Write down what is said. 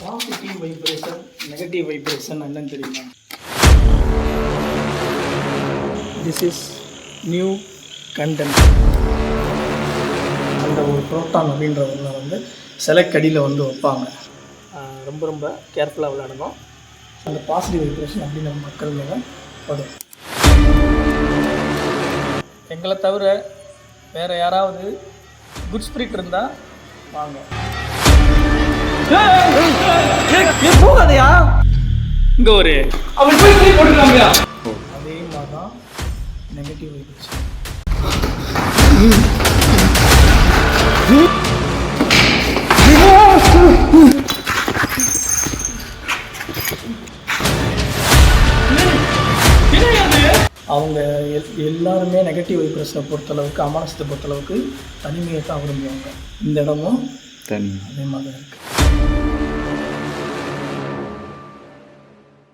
Positive vibration negative vibration என்னன்னு தெரியுமா? This is new content. அந்த ஒரு புரோட்டான் அப்படின்ற ஒன்றை வந்து சிலைக்கடியில் வந்து வைப்பாங்க. ரொம்ப ரொம்ப கேர்ஃபுல்லாக விளையாடணும். அந்த பாசிட்டிவ் வைப்ரேஷன் அப்படின்ற மக்கள் மேலே வரும். எங்களை தவிர வேறு யாராவது குட் ஸ்பிரிட் இருந்தால் வாங்க. போகாதையா இங்கே ஒரு அவன் போய் போட்டுக்கலாமையா? அதே மாதிரி தான் நெகட்டிவ் வைப்ரேஷன். அவங்க எல்லாருமே நெகட்டிவ் வைப்ரேஷனை பொறுத்தளவுக்கு, அமானசத்தை பொறுத்தளவுக்கு தனிமையை தான் விரும்புவாங்க. இந்த இடமும் தனி அதே மாதிரி இருக்குது.